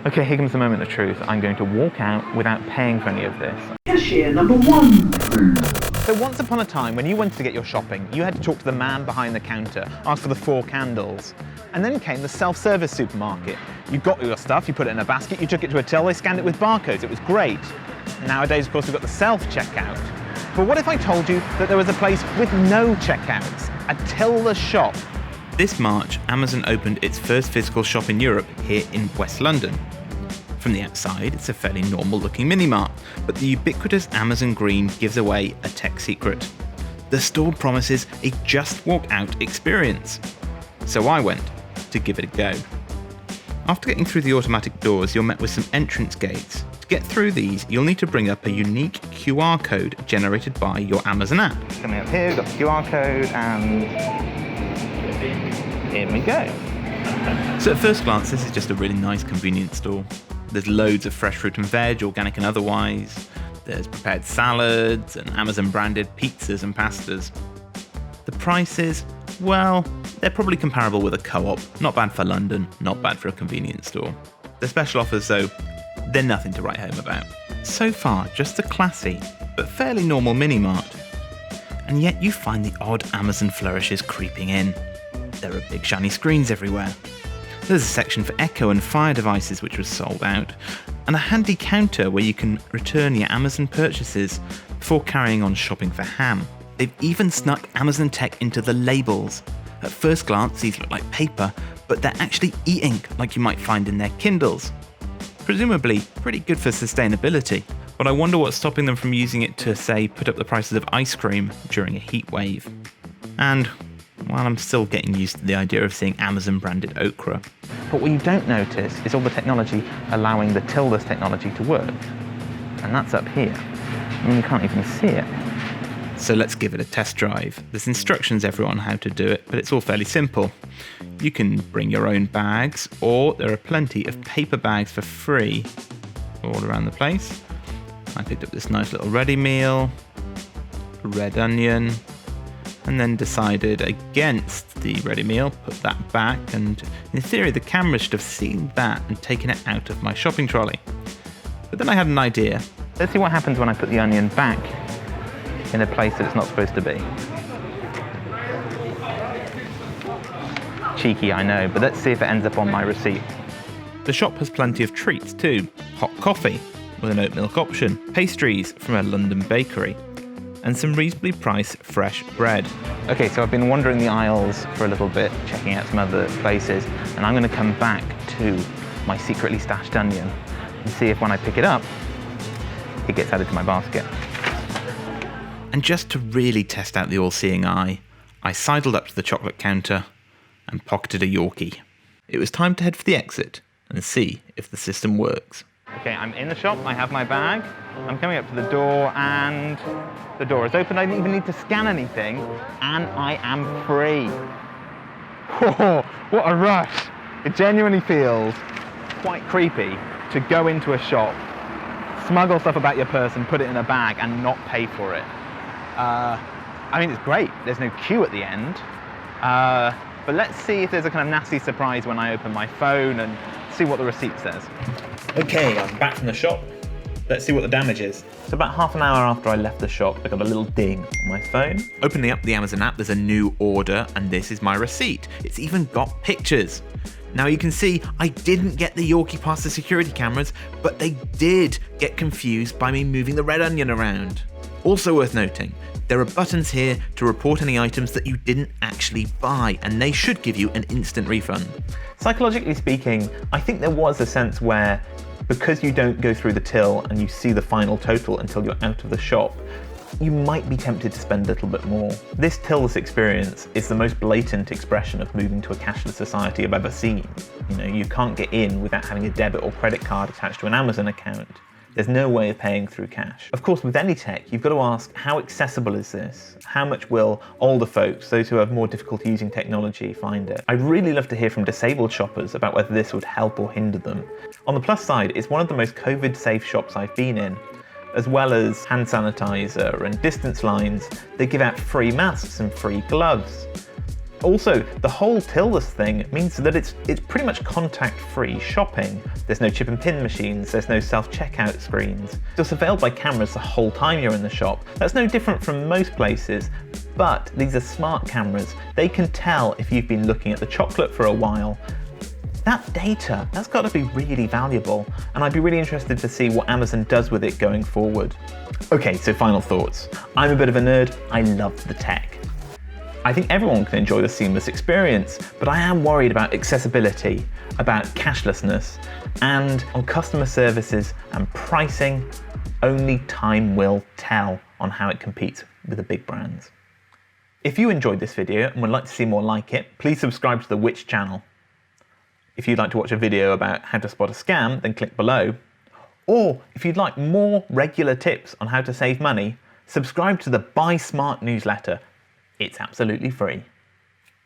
Okay, here comes the moment of truth. I'm going to walk out without paying for any of this. Cashier number 1. So once upon a time, when you wanted to get your shopping, you had to talk to the man behind the counter, ask for the 4 candles. And then came the self-service supermarket. You got your stuff, you put it in a basket, you took it to a till, they scanned it with barcodes. It was great. Nowadays, of course, we've got the self-checkout. But what if I told you that there was a place with no checkouts, a till-less shop? This March, Amazon opened its first physical shop in Europe here in West London. From the outside, it's a fairly normal-looking mini-mart, but the ubiquitous Amazon green gives away a tech secret. The store promises a just-walk-out experience. So I went to give it a go. After getting through the automatic doors, you're met with some entrance gates. To get through these, you'll need to bring up a unique QR code generated by your Amazon app. Coming up here, we've got the QR code, and here we go. So at first glance, this is just a really nice convenience store. There's loads of fresh fruit and veg, organic and otherwise. There's prepared salads and Amazon branded pizzas and pastas. The prices, well, they're probably comparable with a co-op. Not bad for London, not bad for a convenience store. The special offers, though, they're nothing to write home about. So far, just a classy, but fairly normal mini-mart. And yet you find the odd Amazon flourishes creeping in. There are big shiny screens everywhere. There's a section for Echo and Fire devices which was sold out, and a handy counter where you can return your Amazon purchases before carrying on shopping for ham. They've even snuck Amazon tech into the labels. At first glance, these look like paper, but they're actually e-ink like you might find in their Kindles. Presumably pretty good for sustainability, but I wonder what's stopping them from using it to, say, put up the prices of ice cream during a heat wave. And, well, I'm still getting used to the idea of seeing Amazon branded okra. But what you don't notice is all the technology allowing the till-less technology to work. And that's up here. I mean, you can't even see it. So let's give it a test drive. There's instructions everywhere on how to do it, but it's all fairly simple. You can bring your own bags, or there are plenty of paper bags for free all around the place. I picked up this nice little ready meal, red onion, and then decided against the ready meal, put that back, and in theory the camera should have seen that and taken it out of my shopping trolley. But then I had an idea. Let's see what happens when I put the onion back in a place that it's not supposed to be. Cheeky, I know, but let's see if it ends up on my receipt. The shop has plenty of treats too. Hot coffee with an oat milk option, pastries from a London bakery, and some reasonably priced fresh bread. Okay, so I've been wandering the aisles for a little bit, checking out some other places, and I'm going to come back to my secretly stashed onion and see if when I pick it up, it gets added to my basket. And just to really test out the all-seeing eye, I sidled up to the chocolate counter and pocketed a Yorkie. It was time to head for the exit and see if the system works. Okay, I'm in the shop, I have my bag, I'm coming up to the door, and the door is open. I didn't even need to scan anything, and I am free. Whoa, what a rush. It genuinely feels quite creepy to go into a shop, smuggle stuff about your person, put it in a bag, and not pay for it. I mean, it's great. There's no queue at the end. But let's see if there's a kind of nasty surprise when I open my phone and see what the receipt says. Okay, I'm back from the shop. Let's see what the damage is. So about half an hour after I left the shop, I got a little ding on my phone. Opening up the Amazon app, there's a new order, and this is my receipt. It's even got pictures. Now you can see I didn't get the Yorkie past the security cameras, but they did get confused by me moving the red onion around. Also worth noting, there are buttons here to report any items that you didn't actually buy, and they should give you an instant refund. Psychologically speaking, I think there was a sense where, because you don't go through the till and you see the final total until you're out of the shop, you might be tempted to spend a little bit more. This till-less experience is the most blatant expression of moving to a cashless society I've ever seen. You know, you can't get in without having a debit or credit card attached to an Amazon account. There's no way of paying through cash. Of course, with any tech, you've got to ask, how accessible is this? How much will older folks, those who have more difficulty using technology, find it? I'd really love to hear from disabled shoppers about whether this would help or hinder them. On the plus side, it's one of the most COVID-safe shops I've been in. As well as hand sanitizer and distance lines, they give out free masks and free gloves. Also, the whole Tildas thing means that it's pretty much contact-free shopping. There's no chip and pin machines, there's no self-checkout screens. You're surveilled by cameras the whole time you're in the shop. That's no different from most places, but these are smart cameras. They can tell if you've been looking at the chocolate for a while. That data, that's got to be really valuable, and I'd be really interested to see what Amazon does with it going forward. Okay, so final thoughts. I'm a bit of a nerd, I love the tech. I think everyone can enjoy the seamless experience, but I am worried about accessibility, about cashlessness, and on customer services and pricing. Only time will tell on how it competes with the big brands. If you enjoyed this video and would like to see more like it, please subscribe to the Which channel. If you'd like to watch a video about how to spot a scam, then click below. Or if you'd like more regular tips on how to save money, subscribe to the Buy Smart newsletter. It's absolutely free.